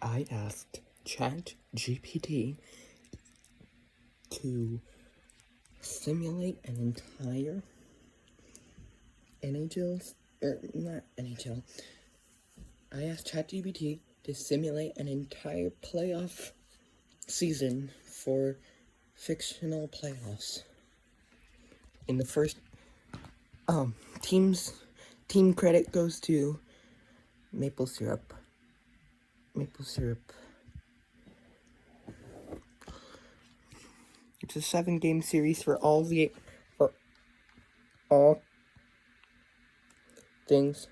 I asked ChatGPT to simulate an entire not NHL. I asked ChatGPT to simulate an entire playoff season for fictional playoffs. In the first, team credit goes to maple syrup. It's a 7-game series for all things.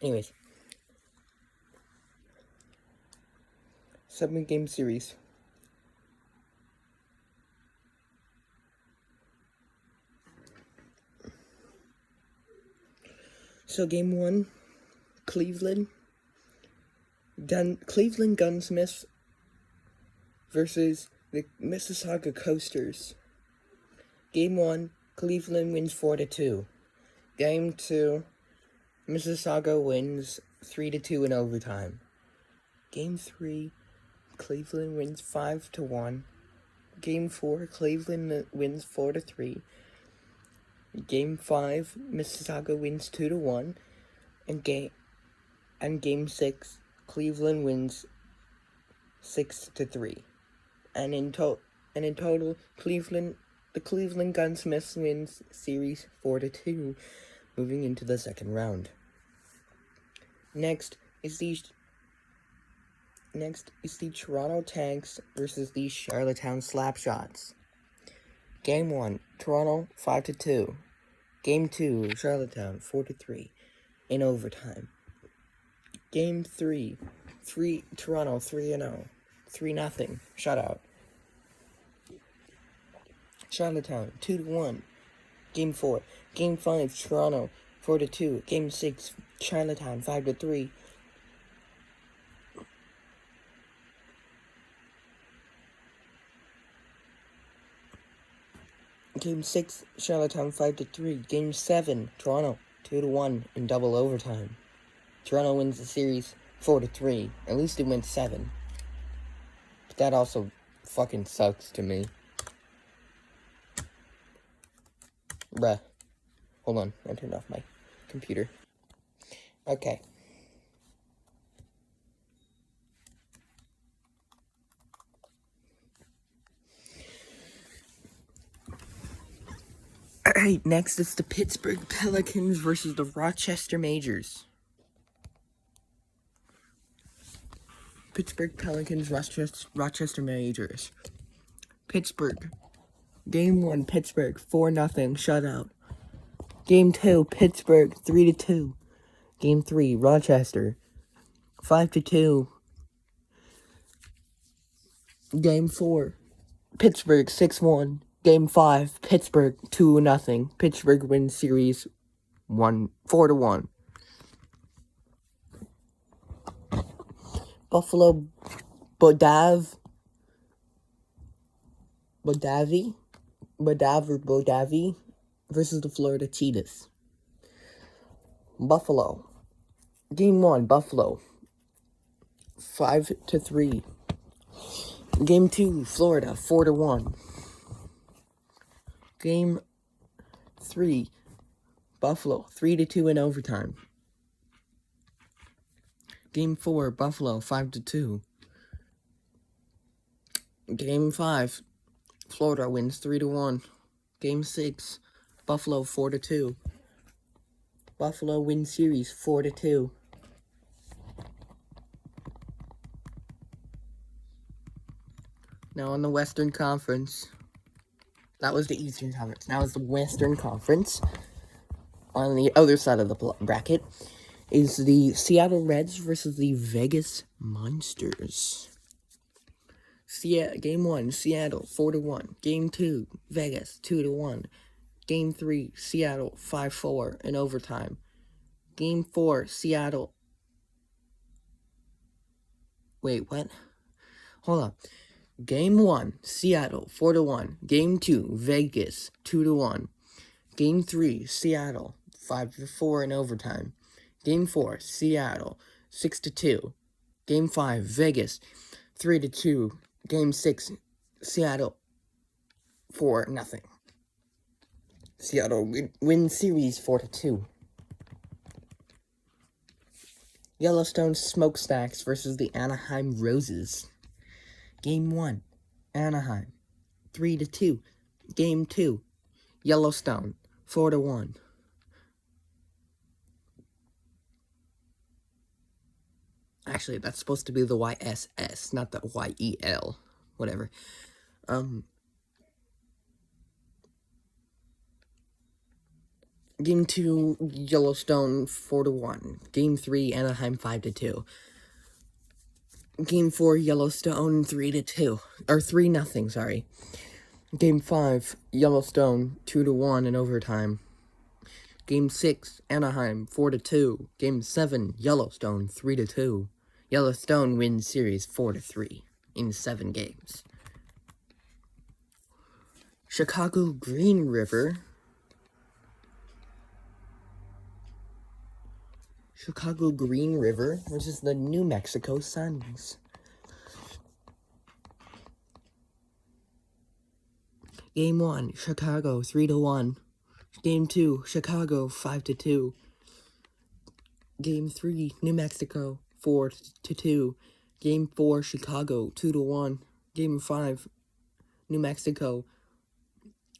Anyways, 7-game series. So game 1, Cleveland Gunsmiths versus the Mississauga Coasters. Game 1, Cleveland wins 4-2. Game 2, Mississauga wins 3-2 in overtime. Game 3, Cleveland wins 5-1. Game 4, Cleveland wins 4-3. Game 5, Mississauga wins 2-1. And game 6, Cleveland wins 6-3. And in total, the Cleveland Gunsmiths wins series 4-2, moving into the second round. Next is the Toronto Tanks versus the Charlottetown Slapshots. Game 1, Toronto 5-2. Game 2, Charlottetown 4-3 in overtime. Game 3, Toronto 3-0, 3-0 shutout. Charlottetown 2-1. Game 4, Game 5, Toronto 4-2. Game 6, Charlottetown 5-3. Game 6, Charlottetown 5-3. Game 7, Toronto 2-1 in double overtime. Toronto wins the series 4-3. At least it went 7. But that also fucking sucks to me. Bruh. Hold on, I turned off my computer. Okay. Alright, next is the Pittsburgh Pelicans versus the Rochester Majors. Pittsburgh Pelicans, Rochester Majors. Pittsburgh. Game 1, Pittsburgh, 4-0, shutout. Game 2, Pittsburgh, 3-2. Game 3, Rochester, 5-2. Game 4, Pittsburgh, 6-1. Game 5, Pittsburgh, 2-0. Pittsburgh wins series 4-1. Buffalo Bodavi versus the Florida Cheetahs. Buffalo. Game 1, Buffalo 5-3. Game 2, Florida 4-1. Game 3, Buffalo 3-2 in overtime. Game 4, Buffalo 5-2. Game 5, Florida wins 3-1. Game 6, Buffalo 4-2. Buffalo wins series 4-2. Now on the Western Conference. That was the Eastern Conference. Now it's the Western Conference. On the other side of the bracket is the Seattle Reds versus the Vegas Monsters. Game 1, Seattle 4-1. Game 2, Vegas 2-1. Game 3, Seattle 5-4 in overtime. Game 4, Seattle. Wait, what? Hold on. Game 1, Seattle 4-1. Game 2, Vegas 2-1. Game 3, Seattle 5-4 in overtime. Game 4, Seattle 6-2. Game 5, Vegas, 3-2. Game 6, Seattle, 4-0. Seattle wins series 4-2. Yellowstone Smokestacks versus the Anaheim Roses. Game 1, Anaheim, 3-2. Game 2, Yellowstone, 4-1. Actually, that's supposed to be the YSS, not the YEL. Whatever. Game 2, Yellowstone, 4-1. Game 3, Anaheim, 5-2. Game 4, Yellowstone, 3-2. Or 3-0, sorry. Game 5, Yellowstone, 2-1 in overtime. Game 6, Anaheim, 4-2. Game 7, Yellowstone, 3-2. Yellowstone wins series 4-3 in 7 games. Chicago Green River. Chicago Green River versus the New Mexico Suns. Game 1, Chicago, 3-1. Game 2, Chicago, 5-2. Game 3, New Mexico, 4-2. Game 4, Chicago, 2-1. Game 5, New Mexico,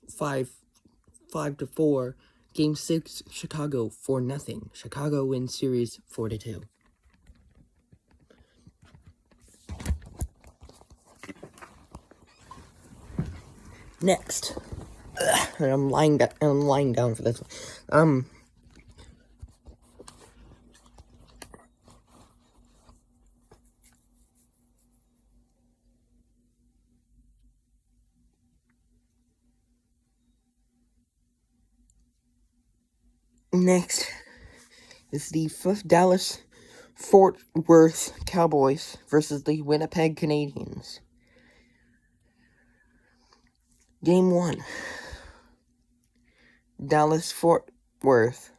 5-4. Game 6, Chicago, 4-0. Chicago wins series 4-2. Next, I'm lying down for this one. Next is the Dallas Fort Worth Cowboys versus the Winnipeg Canadiens. Game 1, Dallas Fort Worth,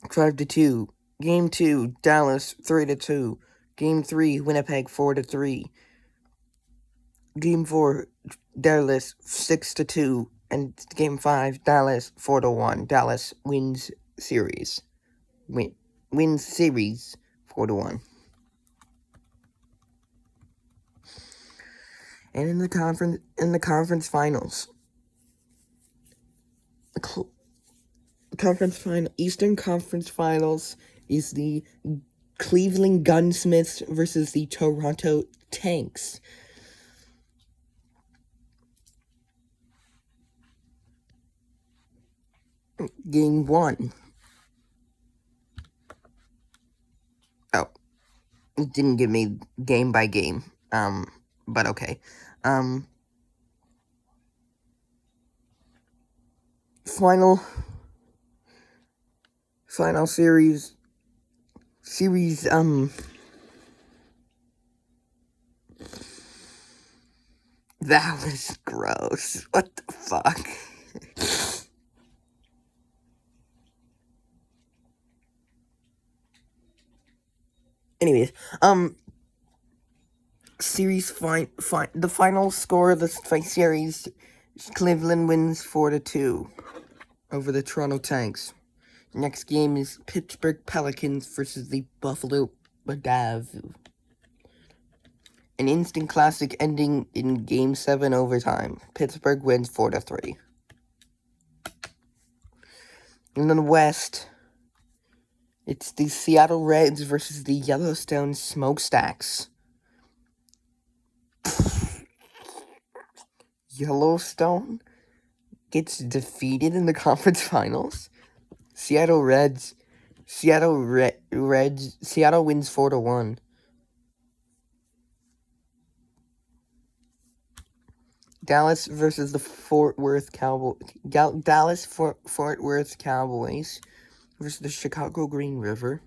5-2. Game 2, Dallas, 3-2. Game 3, Winnipeg, 4-3. Game 4, Dallas, 6-2. And Game 5, Dallas, 4-1. Dallas wins series. Wins series 4-1. And in the conference finals, Eastern Conference Finals is the Cleveland Gunsmiths versus the Toronto Tanks. Game 1. Oh, it didn't give me game by game. But okay. Final series, that was gross. What the fuck? Anyways, the final score of the series, Cleveland wins 4-2 over the Toronto Tanks. Next game is Pittsburgh Pelicans versus the Buffalo Badavs. An instant classic ending in Game 7 overtime. Pittsburgh wins 4-3. And in the West, it's the Seattle Reds versus the Yellowstone Smokestacks. Yellowstone gets defeated in the conference finals. Seattle wins 4-1. Dallas versus the Fort Worth Cowboys. Dallas Fort Worth Cowboys versus the Chicago Green River.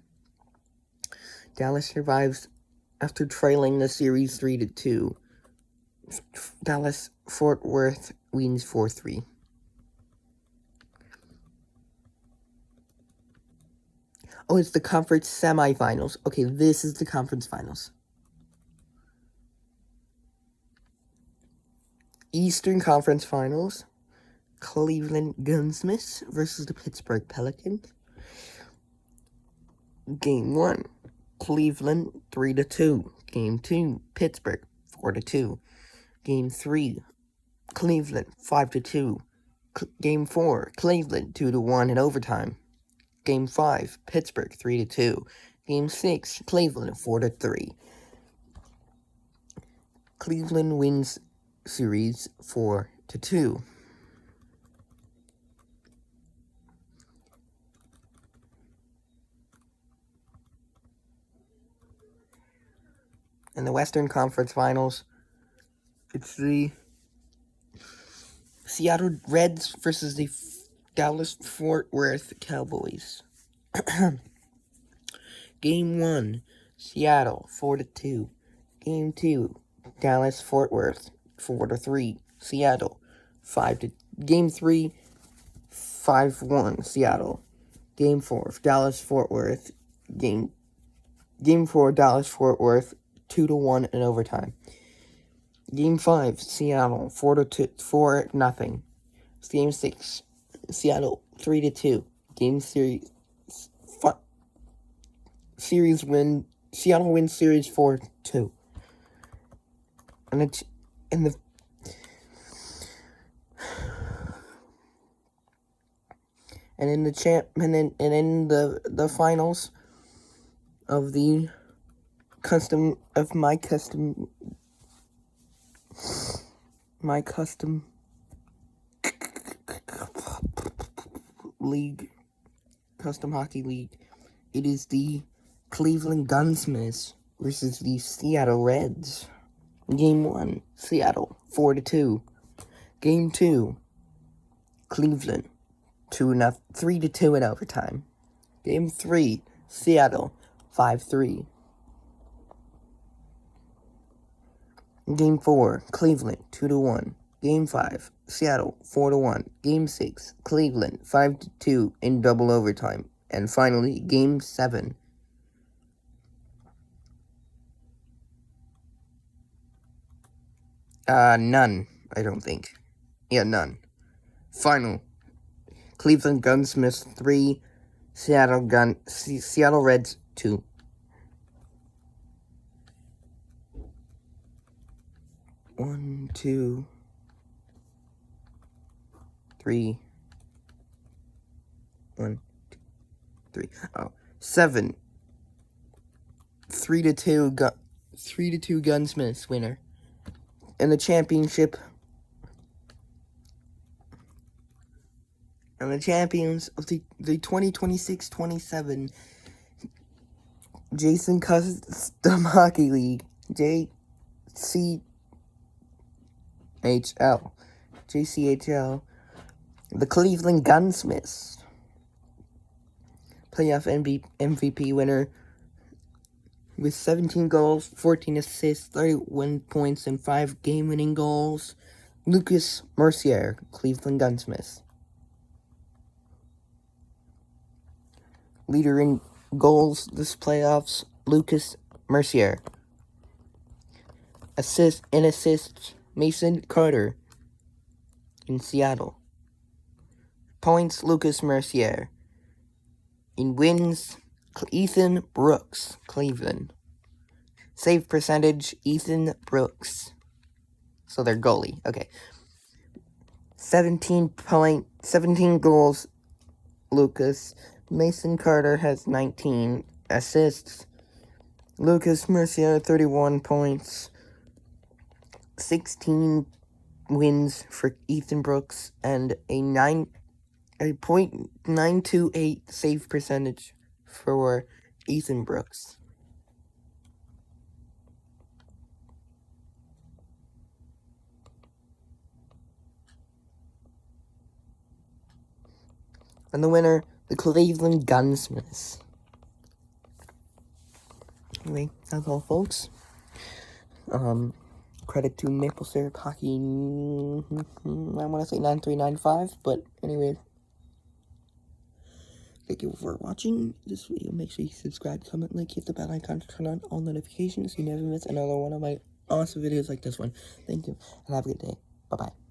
Dallas survives after trailing the series 3-2. Dallas Fort Worth wins 4-3. Oh, it's the conference semifinals. Okay, this is the conference finals. Eastern Conference Finals. Cleveland Gunsmiths versus the Pittsburgh Pelicans. Game 1, Cleveland 3-2. Game 2, Pittsburgh 4-2. Game 3, Cleveland 5-2. Game 4, Cleveland 2-1 in overtime. Game 5, Pittsburgh 3-2. Game 6, Cleveland 4-3. Cleveland wins series 4-2. In the Western Conference Finals, it's the Seattle Reds versus the Dallas-Fort Worth Cowboys. Game 1, Seattle 4-2. Game 2, Dallas-Fort Worth 4-3. Seattle 5-. Game 3, 5-1 Seattle. Game 4, Dallas-Fort Worth. Game 4, Dallas-Fort Worth 2-1 in overtime. Game 5, Seattle 4-0. Game 6, Seattle 3-2. Series win. Seattle wins series 4-2. And it's in the in the finals of the my custom league, custom hockey league. It is the Cleveland Gunsmiths versus the Seattle Reds. Game 1, Seattle 4-2. Game 2, Cleveland 3-2 in overtime. Game 3, Seattle 5-3. Game 4, Cleveland 2-1. Game 5, Seattle 4-1. Game 6, Cleveland 5-2 in double overtime. And finally, Game 7. None, I don't think. Yeah, none. Final. Cleveland Gunsmiths 3, Seattle Reds 2. One, two, three. 1, 2, 3. Oh, 7. 3-2. 3-2 Gunsmiths winner. And the championship. And the champions of the 2026-27 Jayson Custom Hockey League, JCHL, the Cleveland Gunsmiths, playoff MVP winner with 17 goals, 14 assists, 31 points, and 5 game-winning goals, Lucas Mercier, Cleveland Gunsmiths. Leader in goals this playoffs, Lucas Mercier. Assists, Mason Carter in Seattle. Points, Lucas Mercier. In wins, Ethan Brooks, Cleveland. Save percentage, Ethan Brooks. So they're goalie. Okay. 17 goals, Lucas. Mason Carter has 19 assists. Lucas Mercier, 31 points. 16 wins for Ethan Brooks. And a .928 save percentage for Ethan Brooks. And the winner, the Cleveland Gunsmiths. Anyway, that's all, folks. Credit to Maple Syrup Hockey, I want to say 9395, but anyway. Thank you for watching this video. Make sure you subscribe, comment, like, hit the bell icon to turn on all notifications so you never miss another one of my awesome videos like this one. Thank you, and have a good day. Bye-bye.